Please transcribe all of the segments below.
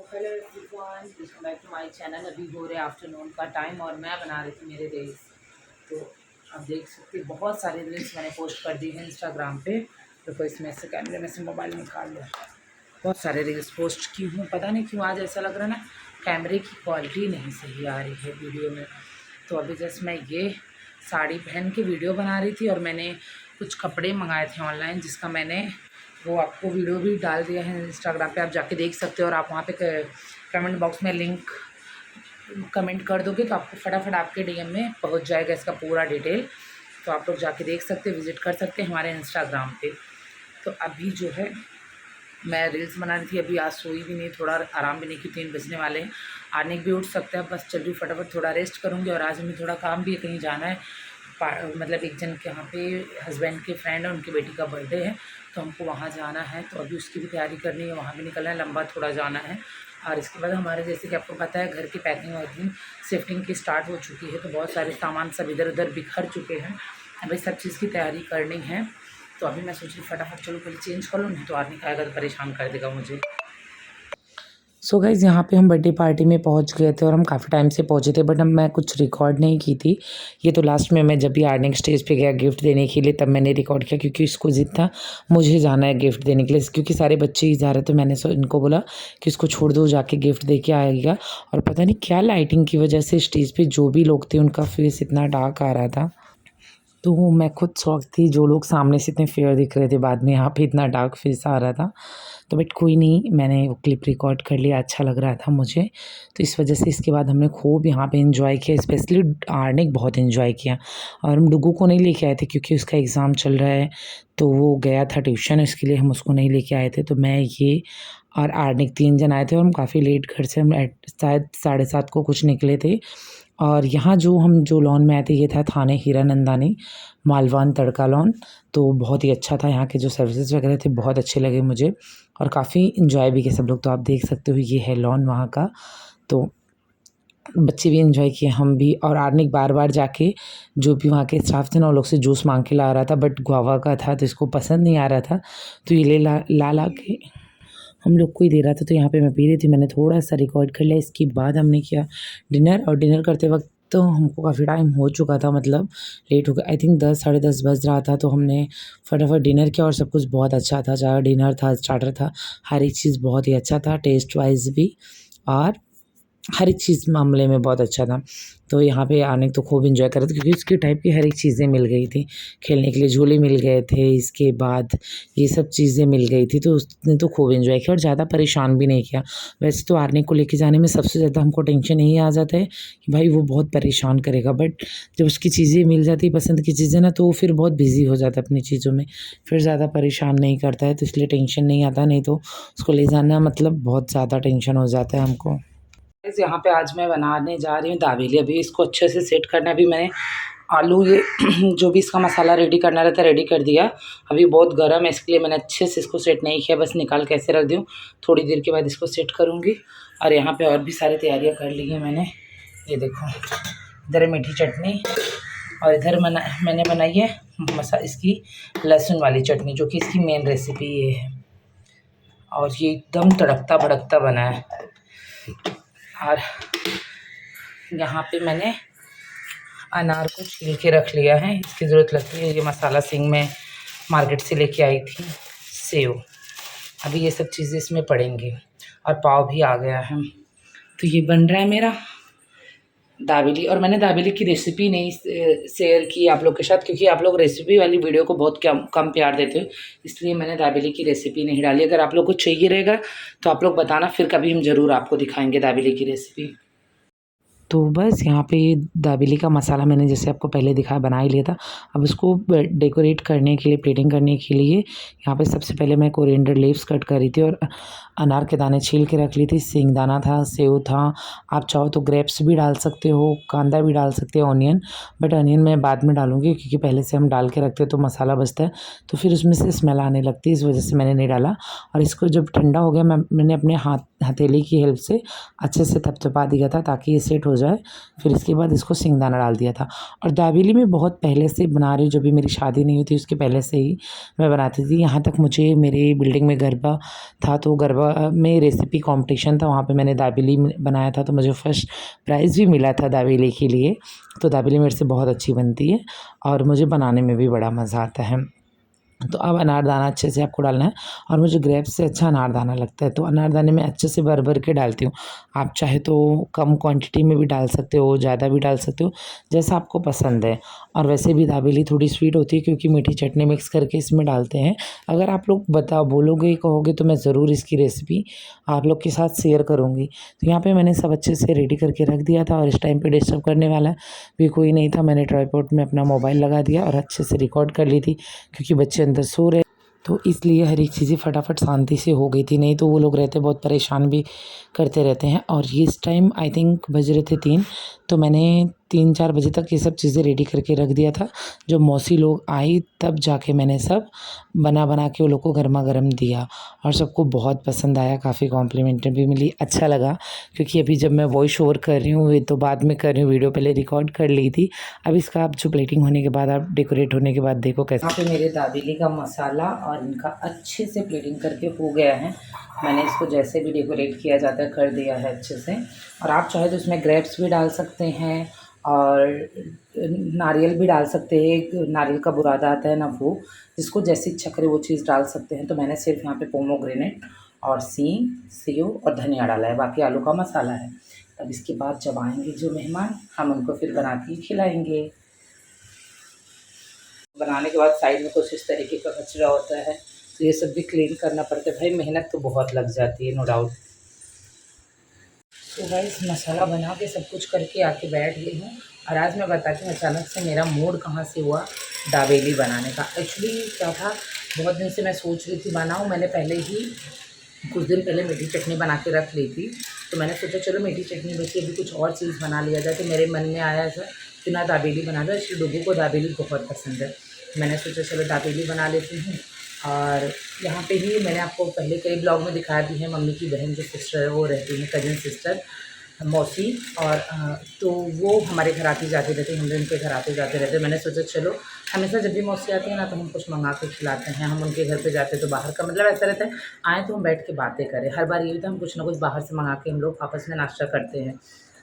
Hello everyone, welcome back to my channel. अभी हो रहे आफ्टरनून का टाइम और मैं बना रही थी मेरे रील्स। तो आप देख सकते हैं बहुत सारे रील्स मैंने पोस्ट कर दिए हैं इंस्टाग्राम पे। तो इसमें से कैमरे में से मोबाइल निकाल लिया, बहुत सारे रील्स पोस्ट की हूँ। पता नहीं क्यों आज ऐसा लग रहा है ना, कैमरे की क्वालिटी नहीं सही आ रही है वीडियो में। तो अभी जस्ट मैं ये साड़ी पहन के वीडियो बना रही थी और मैंने कुछ कपड़े मंगाए थे ऑनलाइन, जिसका मैंने वो आपको वीडियो भी डाल दिया है इंस्टाग्राम पे, आप जाके देख सकते हो। और आप वहाँ पे कमेंट बॉक्स में लिंक कमेंट कर दोगे तो आपको फटाफट आपके डीएम में पहुँच जाएगा इसका पूरा डिटेल। तो आप लोग जाके देख सकते हैं, विज़िट कर सकते हैं हमारे इंस्टाग्राम पे। तो अभी जो है मैं रील्स बना रही थी, अभी आज सोई भी नहीं, थोड़ा आराम भी नहीं की, 3 बजने वाले हैं। आने भी उठ सकते हैं, बस चल रही फटाफट थोड़ा रेस्ट करूँगी। और आज हमें थोड़ा काम भी है, कहीं जाना है। मतलब एक जन के यहाँ पे हस्बैंड के फ्रेंड है, उनकी बेटी का बर्थडे है, तो हमको वहाँ जाना है। तो अभी उसकी भी तैयारी करनी है, वहाँ भी निकलना है, लंबा थोड़ा जाना है। और इसके बाद हमारे जैसे कि आपको पता है घर की पैकिंग वैकिंग शिफ्टिंग की स्टार्ट हो चुकी है। तो बहुत सारे सामान सब इधर उधर बिखर चुके हैं, अभी सब चीज़ की तैयारी करनी है। तो अभी मैं सोच रही फटाफट चलो पहले चेंज कर लूँ, नहीं तो आदमी आएगा तो परेशान कर देगा मुझे। सो गाइज़, यहाँ पे हम बर्थडे पार्टी में पहुँच गए थे और हम काफ़ी टाइम से पहुँचे थे, बट हम मैं कुछ रिकॉर्ड नहीं की थी। ये तो लास्ट में मैं जब भी आर्निंग स्टेज पे गया गिफ्ट देने के लिए, तब मैंने रिकॉर्ड किया, क्योंकि इसको जिद था मुझे जाना है गिफ्ट देने के लिए, क्योंकि सारे बच्चे ही जा रहे थे। मैंने इनको बोला कि इसको छोड़ दो, जाके गिफ्ट दे के आएगा। और पता नहीं क्या लाइटिंग की वजह से स्टेज पर जो भी लोग थे उनका फेस इतना डार्क आ रहा था, तो मैं खुद शॉक थी। जो लोग सामने से इतने फेयर दिख रहे थे, बाद में यहाँ पे इतना डार्क फेस आ रहा था। तो बट कोई नहीं, मैंने वो क्लिप रिकॉर्ड कर लिया, अच्छा लग रहा था मुझे। तो इस वजह से इसके बाद हमने खूब यहाँ पे एंजॉय किया, स्पेशली आर्निक बहुत एंजॉय किया। और हम डुगू को नहीं लेके आए थे क्योंकि उसका एग्ज़ाम चल रहा है, तो वो गया था ट्यूशन, इसके लिए हम उसको नहीं लेके आए थे। तो मैं ये और आर्निक 3 जन आए थे और हम काफ़ी लेट घर से, हम शायद 7:30 को कुछ निकले थे। और यहाँ हम जो लॉन में आए थे, ये था थाने हीरानंदानी मालवान तड़का लॉन। तो बहुत ही अच्छा था, यहाँ के जो सर्विसेज वगैरह थे बहुत अच्छे लगे मुझे, और काफ़ी इन्जॉय भी किए सब लोग। तो आप देख सकते हो ये है लॉन वहाँ का। तो बच्चे भी इन्जॉय किए, हम भी। और आर्निक बार बार जाके जो भी वहाँ के स्टाफ थे ना, उन लोग से जूस मांग के ला रहा था, बट गुआवा का था तो इसको पसंद नहीं आ रहा था, तो ये ला के हम लोग को ही दे रहा था। तो यहाँ पे मैं पी रही थी, मैंने थोड़ा सा रिकॉर्ड कर लिया। इसके बाद हमने किया डिनर, और डिनर करते वक्त तो हमको काफ़ी टाइम हो चुका था, मतलब लेट हो गया। आई थिंक 10 साढ़े 10 बज रहा था। तो हमने फटाफट डिनर किया और सब कुछ बहुत अच्छा था, चाहे डिनर था स्टार्टर था, हर एक चीज़ बहुत ही अच्छा था, टेस्ट वाइज भी और हर एक चीज़ मामले में बहुत अच्छा था। तो यहाँ पे आने तो खूब एंजॉय कर रहे थे, क्योंकि उसके टाइप की हर एक चीज़ें मिल गई थी, खेलने के लिए झूले मिल गए थे, इसके बाद ये सब चीज़ें मिल गई थी। तो उसने तो खूब एंजॉय किया और ज़्यादा परेशान भी नहीं किया। वैसे तो आर्नी को लेके जाने में सबसे ज़्यादा हमको टेंशन यही आ जाता है कि भाई वो बहुत परेशान करेगा, बट जब उसकी चीज़ें मिल जाती पसंद की चीज़ें ना, तो वो फिर बहुत बिजी हो जाता है अपनी चीज़ों में, फिर ज़्यादा परेशान नहीं करता है। तो इसलिए टेंशन नहीं आता, नहीं तो उसको ले जाना मतलब बहुत ज़्यादा टेंशन हो जाता है हमको। यहाँ पे आज मैं बनाने जा रही हूँ दाबेली। अभी इसको अच्छे से सेट करना। अभी मैंने आलू ये जो भी इसका मसाला रेडी करना रहता है रेडी कर दिया। अभी बहुत गर्म है, इसके लिए मैंने अच्छे से इसको सेट नहीं किया, बस निकाल के ऐसे रख दूँ। थोड़ी देर के बाद इसको सेट करूँगी। और यहाँ पे और भी सारी तैयारियाँ कर ली हैं मैंने। ये देखो, इधर है मीठी चटनी, और इधर मैंने बनाई है इसकी लहसुन वाली चटनी, जो कि इसकी मेन रेसिपी ये है। और ये एकदम तड़कता भड़कता बना है। और यहाँ पे मैंने अनार को छील के रख लिया है, इसकी ज़रूरत लगती है। ये मसाला सिंह में मार्केट से लेके आई थी। सेव, अभी ये सब चीज़ें इसमें पड़ेंगी। और पाव भी आ गया है। तो ये बन रहा है मेरा दाबेली। और मैंने दाबेली की रेसिपी नहीं शेयर की आप लोग के साथ, क्योंकि आप लोग रेसिपी वाली वीडियो को बहुत कम प्यार देते हो, इसलिए मैंने दाबेली की रेसिपी नहीं डाली। अगर आप लोग को चाहिए रहेगा तो आप लोग बताना, फिर कभी हम ज़रूर आपको दिखाएंगे दाबेली की रेसिपी। तो बस यहाँ पे दाबेली का मसाला मैंने जैसे आपको पहले दिखाया बना ही लिया था। अब उसको डेकोरेट करने के लिए, प्लेटिंग करने के लिए यहाँ पे सबसे पहले मैं कोरिएंडर लीव्स कट करी थी, और अनार के दाने छील के रख ली थी, सिंगदाना था, सेव था। आप चाहो तो ग्रेप्स भी डाल सकते हो, कांदा भी डाल सकते हो, ऑनियन। बट ऑनियन मैं बाद में डालूँगी, क्योंकि पहले से हम डाल के रखते हैं तो मसाला बचता है, तो फिर उसमें से स्मेल आने लगती है, इस वजह से मैंने नहीं डाला। और इसको जब ठंडा हो गया, मैंने अपने हथेली की हेल्प से अच्छे से थपथपा दिया था ताकि ये सेट हो जाए। फिर इसके बाद इसको सिंगदाना डाल दिया था। और दाबेली मैं बहुत पहले से बना रही हूँ, जब भी मेरी शादी नहीं हुई थी उसके पहले से ही मैं बनाती थी। यहाँ तक मुझे मेरे बिल्डिंग में गरबा था, तो गरबा में रेसिपी कॉम्पिटिशन था, वहाँ पे मैंने दाबेली बनाया था, तो मुझे फर्स्ट प्राइज़ भी मिला था दाबेली के लिए। तो दाबेली मेरे से बहुत अच्छी बनती है और मुझे बनाने में भी बड़ा मज़ा आता है। तो अब अनारदाना अच्छे से आपको डालना है, और मुझे ग्रेप्स से अच्छा अनारदाना लगता है, तो अनारदाने में अच्छे से भर भर के डालती हूँ। आप चाहे तो कम क्वांटिटी में भी डाल सकते हो, ज़्यादा भी डाल सकते हो, जैसा आपको पसंद है। और वैसे भी दाबेली थोड़ी स्वीट होती है क्योंकि मीठी चटनी मिक्स करके इसमें डालते हैं। अगर आप लोग बोलोगे कहोगे तो मैं ज़रूर इसकी रेसिपी आप लोग के साथ शेयर करूँगी। तो यहाँ पे मैंने सब अच्छे से रेडी करके रख दिया था, और इस टाइम पे डिस्टर्ब करने वाला भी कोई नहीं था। मैंने ट्राइपॉड में अपना मोबाइल लगा दिया और अच्छे से रिकॉर्ड कर ली थी, क्योंकि बच्चे अंदर सो रहे, तो इसलिए हर एक चीज़ें फटाफट शांति से हो गई थी। नहीं तो वो लोग रहते बहुत परेशान भी करते रहते हैं। और ये इस टाइम आई थिंक बज रहे थे 3, तो मैंने 3-4 बजे तक ये सब चीज़ें रेडी करके रख दिया था। जब मौसी लोग आई तब जाके मैंने सब बना के वो लोग को गरमा-गरम दिया, और सबको बहुत पसंद आया, काफ़ी कॉम्प्लीमेंट भी मिली। अच्छा लगा, क्योंकि अभी जब मैं वॉइस ओवर कर रही हूँ, ये तो बाद में कर रही हूँ, वीडियो पहले रिकॉर्ड कर ली थी। अब इसका आप जो प्लेटिंग होने के बाद, आप डेकोरेट होने के बाद देखो कैसे। यहाँ पे मेरे दाबेली का मसाला और इनका अच्छे से प्लेटिंग करके हो गया है। मैंने इसको जैसे भी डेकोरेट किया जाता है कर दिया है अच्छे से। और आप चाहे तो इसमें ग्रेप्स भी डाल सकते हैं और नारियल भी डाल सकते हैं। एक नारियल का बुरादा आता है ना, वो जिसको जैसी इच्छा करे वो चीज़ डाल सकते हैं। तो मैंने सिर्फ यहाँ पे पोमोग्रेनेट और सेव और धनिया डाला है, बाकी आलू का मसाला है। तब इसके बाद जब आएंगे जो मेहमान, हम उनको फिर बना के खिलाएंगे। बनाने के बाद साइड में कुछ इस तरीके का कचरा होता है, तो ये सब भी क्लीन करना पड़ता है। भाई मेहनत तो बहुत लग जाती है, नो डाउट। तो भाई मसाला बना के सब कुछ करके आके बैठ गई हूँ। और आज मैं बताती हूँ अचानक से मेरा मूड कहाँ से हुआ दाबेली बनाने का। एक्चुअली क्या था, बहुत दिन से मैं सोच रही थी बनाऊँ। मैंने पहले ही कुछ दिन पहले मीठी चटनी बना के रख ली थी, तो मैंने सोचा चलो मीठी चटनी बची, अभी कुछ और चीज़ बना लिया जाए। तो मेरे मन में आया था कि ना दाबेली बना दो, इसलिए डुगू को दाबेली बहुत पसंद है। मैंने सोचा चलो दाबेली बना लेती हूँ। और यहाँ पे ही मैंने आपको पहले कई ब्लॉग में दिखाया भी है, मम्मी की बहन जो सिस्टर है वो रहती है, कज़न सिस्टर मौसी। और तो वो हमारे घर आती जाती रहती है, हम भी उनके घर आते जाते रहते हैं। मैंने सोचा चलो हमेशा जब भी मौसी आती है ना, तो हम कुछ मंगा के खिलाते हैं। हम उनके घर पे जाते तो बाहर का मतलब ऐसा रहता है, आएँ तो हम बैठ के बातें करें। हर बार ये होता है हम कुछ ना कुछ बाहर से मंगा के हम लोग आपस में नाश्ता करते हैं।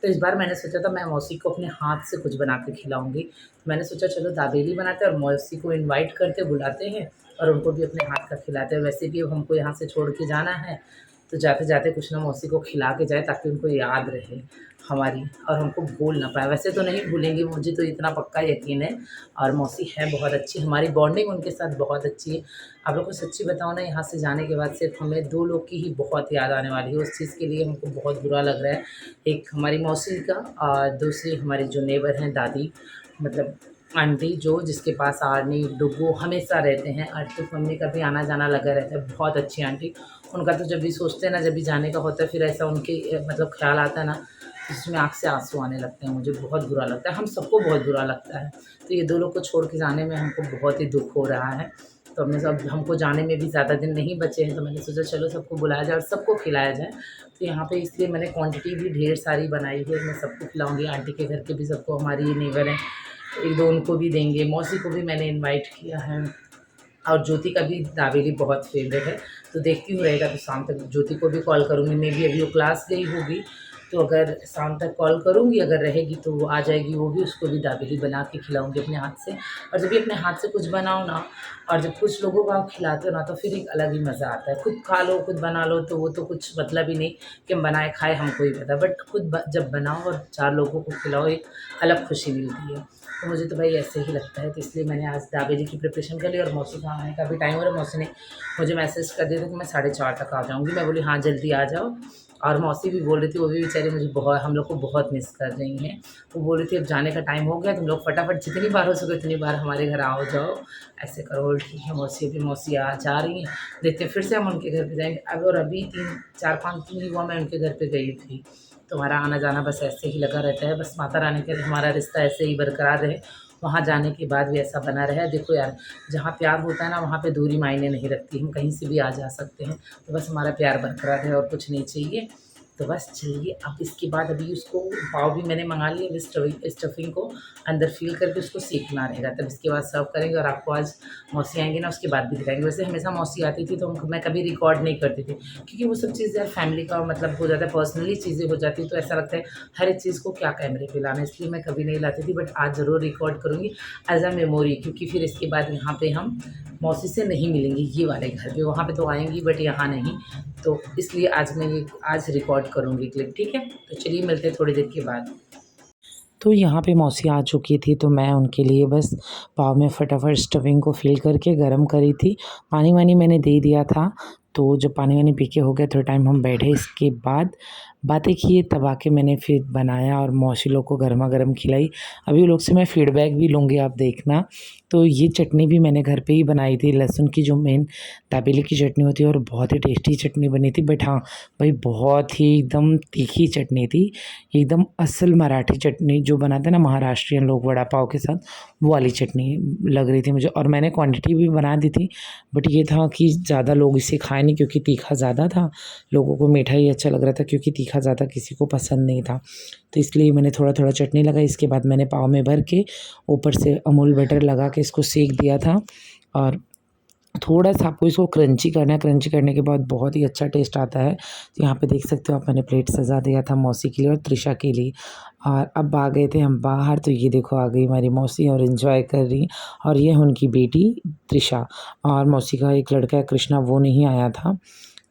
तो इस बार मैंने सोचा था मैं मौसी को अपने हाथ से कुछ बना के खिलाऊँगी। तो मैंने सोचा चलो दाबेली बनाते हैं और मौसी को इनवाइट करते, बुलाते हैं और उनको भी अपने हाथ का खिलाते हैं। वैसे भी अब हमको यहाँ से छोड़ के जाना है, तो जाते-जाते कुछ ना मौसी को खिला के जाएँ, ताकि उनको याद रहे हमारी और हमको भूल ना पाएँ। वैसे तो नहीं भूलेंगी, मुझे तो इतना पक्का यकीन है। और मौसी है बहुत अच्छी, हमारी बॉन्डिंग उनके साथ बहुत अच्छी है। आप लोग को सच्ची बताऊँ ना, यहाँ से जाने के बाद सिर्फ़ हमें 2 लोग की ही बहुत याद आने वाली है। उस चीज़ के लिए हमको बहुत बुरा लग रहा है। एक हमारी मौसी का और दूसरी हमारी जो नेबर हैं दादी, मतलब आंटी, जो जिसके पास आर्नी, डुग्गू हमेशा रहते हैं। आर्टिफ़ मम्मी का भी आना-जाना लगा रहता है, बहुत अच्छी आंटी। उनका तो जब भी सोचते हैं ना, जब भी जाने का होता है, फिर ऐसा उनके मतलब ख़्याल आता है ना, तो उसमें आँख से आँसू आने लगते हैं। मुझे बहुत बुरा लगता है, हम सबको बहुत बुरा लगता है। तो ये 2 लोग को छोड़ के जाने में हमको बहुत ही दुःख हो रहा है। तो हमने सब हमको जाने में भी ज़्यादा दिन नहीं बचे हैं, तो मैंने सोचा चलो सबको बुलाया जाए और सबको खिलाया जाए। तो यहाँ पे इसलिए मैंने क्वांटिटी भी ढेर सारी बनाई है, मैं सबको खिलाऊँगी। आंटी के घर के भी सबको, हमारी नेबर हैं, 1-2 उनको भी देंगे। मौसी को भी मैंने इनवाइट किया है। और ज्योति का भी दाबेली बहुत फ़ेवरेट है, तो देखती हूँ रहेगा तो शाम तक ज्योति को भी कॉल करूँगी। मेबी अभी वो क्लास गई होगी, तो अगर शाम तक कॉल करूँगी, अगर रहेगी तो वो आ जाएगी, वो भी उसको भी दाबेली बना के खिलाऊँगी अपने हाथ से। और जब भी अपने हाथ से कुछ बनाओ ना, और जब कुछ लोगों को आप खिलाते हो ना, तो फिर एक अलग ही मज़ा आता है। खुद खा लो, खुद बना लो, तो वो तो कुछ मतलब ही नहीं कि हम बनाए खाएँ, हमको ही पता। बट खुद जब बनाओ और 4 लोगों को खिलाओ, एक अलग खुशी मिलती है। तो मुझे तो भाई ऐसे ही लगता है, तो इसलिए मैंने आज दाबेली की प्रिपरेशन कर ली। और मौसी का आने का भी टाइम हो रहा है। मौसी ने मुझे मैसेज कर दिया था कि मैं 4:30 तक आ जाऊँगी। मैं बोली हाँ जल्दी आ जाओ। और मौसी भी बोल रही थी, वो भी बेचारी मुझे बहुत, हम लोग को बहुत मिस कर रही हैं। वो बोल रही थी अब जाने का टाइम हो गया, तुम लोग फटाफट जितनी बार हो सके उतनी बार हमारे घर आओ जाओ, ऐसे करो। बोली ठीक है मौसी, अभी मौसी आ जा रही हैं, देखते हैं फिर से हम उनके घर पे जाएँगे। अब और अभी 3-4-5 दिन ही हुआ मैं उनके घर पे गई थी। तो हमारा आना-जाना बस ऐसे ही लगा रहता है। बस माता रानी करे हमारा रिश्ता ऐसे ही बरकरार रहे वहाँ जाने के बाद भी ऐसा बना रहे। देखो यार, जहाँ प्यार होता है ना वहाँ पे दूरी मायने नहीं रखती, हम कहीं से भी आ जा सकते हैं। तो बस हमारा प्यार बरकरार है और कुछ नहीं चाहिए। तो बस चलिए, अब इसके बाद अभी उसको पाव भी मैंने मंगा लिया, अभी स्टफिंग को अंदर फिल करके उसको सेकना रहेगा, तब इसके बाद सर्व करेंगे। और आपको आज मौसी आएंगी ना, उसके बाद भी दिखाएंगे। वैसे हमेशा मौसी आती थी तो मैं कभी रिकॉर्ड नहीं करती थी, क्योंकि वो सब चीज़ें यार फैमिली का मतलब हो जाता है, पर्सनली चीज़ें हो जाती है, तो ऐसा लगता है हर एक चीज़ को क्या कैमरे पे लाना, इसलिए मैं कभी नहीं लाती थी। बट आज ज़रूर रिकॉर्ड करूँगी एज अ मेमोरी, क्योंकि फिर इसके बाद यहाँ पे हम मौसी से नहीं मिलेंगे ये वाले घर पे, वहाँ पे तो आएंगी बट यहाँ नहीं। तो इसलिए आज मैं ये आज रिकॉर्ड करूँगी क्लिप, ठीक है। तो चलिए मिलते हैं थोड़ी देर के बाद। तो यहाँ पे मौसी आ चुकी थी, तो मैं उनके लिए बस पाव में फटाफट स्टफिंग को फिल करके गरम करी थी। पानी वानी मैंने दे दिया था, तो जब पानी वानी पी के हो गया थोड़ा टाइम हम बैठे, इसके बाद बातें किए, तब आके मैंने फिर बनाया और मौसी लोग को गर्मा गर्म खिलाई। अभी वो लोग से मैं फ़ीडबैक भी लूँगी, आप देखना। तो ये चटनी भी मैंने घर पे ही बनाई थी, लहसुन की जो मेन दाबेली की चटनी होती है, और बहुत ही टेस्टी चटनी बनी थी। बट हाँ भाई, बहुत ही एकदम तीखी चटनी थी, एकदम असल मराठी चटनी जो बनाते हैं ना महाराष्ट्रियन लोग वड़ा पाव के साथ, वो वाली चटनी लग रही थी मुझे। और मैंने क्वांटिटी भी बना दी थी, बट ये था कि ज़्यादा लोग इसे खाए नहीं, क्योंकि तीखा ज़्यादा था। लोगों को मीठा ही अच्छा लग रहा था, क्योंकि तीखा ज़्यादा किसी को पसंद नहीं था। तो इसलिए मैंने थोड़ा थोड़ा चटनी लगाई। इसके बाद मैंने पाव में भर के ऊपर से अमूल बटर लगा के इसको सेक दिया था। और थोड़ा सा आपको इसको क्रंची करना है, क्रंची करने के बाद बहुत ही अच्छा टेस्ट आता है। तो यहाँ पे देख सकते हो आप, मैंने प्लेट सजा दिया था मौसी के लिए और त्रिशा के लिए। और अब आ गए थे हम बाहर, तो ये देखो आ गई हमारी मौसी और एंजॉय कर रही। और ये है उनकी बेटी त्रिशा, और मौसी का एक लड़का है कृष्णा, वो नहीं आया था।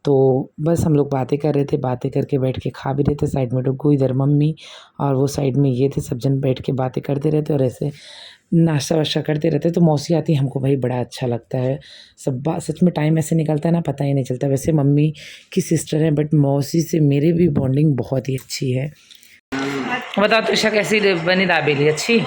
तो बस हम लोग बातें कर रहे थे, बातें करके बैठ के खा भी रहे थे। साइड में डुग्गू, इधर मम्मी, और वो साइड में ये थे, सब जन बैठ के बातें करते रहते और ऐसे नाश्ता वाश्ता करते रहते। तो मौसी आती है, हमको भाई बड़ा अच्छा लगता है। सब बात सच में टाइम ऐसे निकलता है ना, पता ही नहीं चलता। वैसे मम्मी की सिस्टर है, बट मौसी से मेरी भी बॉन्डिंग बहुत ही अच्छी है। बताओ त्रिशा, कैसी बनी दाबेली? अच्छी?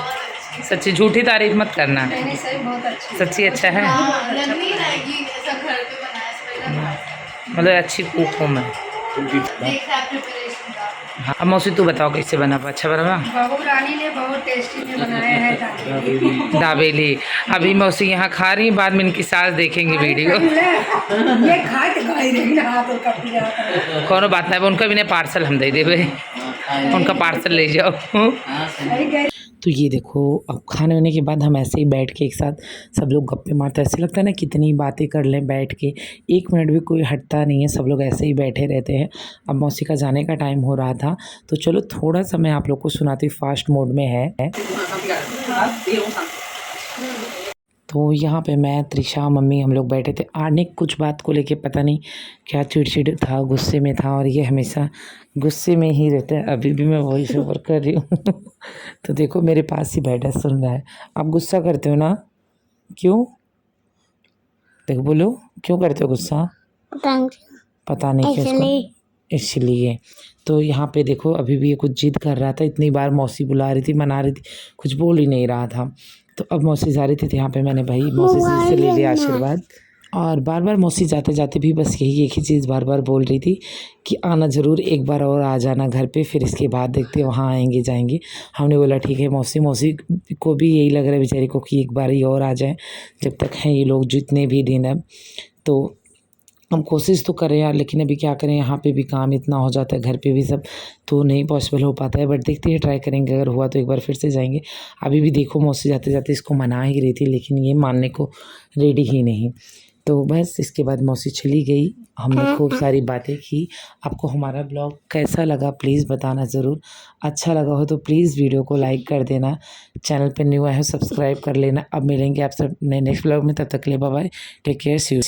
सच्ची, झूठी तारीफ मत करना। नहीं, सही बहुत अच्छी सच्ची अच्छा है, लगी रहेगी, ऐसा घर पे बनाया स्पेशल मतलब अच्छी कुक हूँ मैं। देख रहा प्रिपरेशन का। हाँ, अब मौसी तू बताओ कैसे बना? अच्छा बना? बहू रानी ने बहुत टेस्टी में बनाया है दाबेली। दाबेली अभी मौसी यहाँ खा रही, बाद में इनकी सास देखेंगी वीडियो। ये खाए तो खाई रही ना, हाथ और कपड़ी जाता कोनो बात नहीं, उनका भी नहीं पार्सल हम दे देवे, उनका पार्सल ले जाओ। है। तो ये देखो, अब खाने वाने के बाद हम ऐसे ही बैठ के एक साथ सब लोग गप्पे मारते हैं। ऐसे लगता है ना कितनी बातें कर लें बैठ के, 1 मिनट भी कोई हटता नहीं है, सब लोग ऐसे ही बैठे रहते हैं। अब मौसी का जाने का टाइम हो रहा था, तो चलो थोड़ा सा मैं आप लोग को सुनाती हूँ, फास्ट मोड में है। तो यहाँ पे मैं, त्रिशा, मम्मी, हम लोग बैठे थे। आने कुछ बात को लेके पता नहीं क्या चिड़चिड़ था, गुस्से में था, और ये हमेशा गुस्से में ही रहता है। अभी भी मैं वॉइस ओवर कर रही हूँ। तो देखो मेरे पास ही बैठा सुन रहा है। आप गुस्सा करते हो ना? क्यों? देखो बोलो, क्यों करते हो गुस्सा? पता नहीं क्यों, इसलिए। तो यहाँ पे देखो अभी भी ये कुछ जिद कर रहा था, इतनी बार मौसी बुला रही थी, मना रही थी, कुछ बोल ही नहीं रहा था। तो अब मौसी जा रही थी, तो यहाँ पे मैंने भाई मौसी से ले लिया आशीर्वाद। और बार बार मौसी जाते जाते भी बस यही एक ही चीज़ बार बार बोल रही थी कि आना ज़रूर, एक बार और आ जाना घर पे, फिर इसके बाद देखते वहाँ आएंगे जाएंगे। हमने बोला ठीक है मौसी। मौसी को भी यही लग रहा है बेचारी को कि एक बार ही और आ जाए, जब तक हैं ये लोग जितने भी दिन। अब तो हम कोशिश तो करें यार, लेकिन अभी क्या करें, यहाँ पे भी काम इतना हो जाता है, घर पे भी सब, तो नहीं पॉसिबल हो पाता है। बट देखते हैं, ट्राई करेंगे, अगर हुआ तो एक बार फिर से जाएंगे। अभी भी देखो मौसी जाते जाते इसको मना ही रही थी, लेकिन ये मानने को रेडी ही नहीं। तो बस इसके बाद मौसी चली गई, हमने खूब सारी बातें की। आपको हमारा ब्लॉग कैसा लगा प्लीज़ बताना ज़रूर। अच्छा लगा हो तो प्लीज़ वीडियो को लाइक कर देना, चैनल पर न्यू आए हो सब्सक्राइब कर लेना। अब मिलेंगे आप सब नए नेक्स्ट ब्लॉग में, तब तक के लिए bye bye, take care, see you.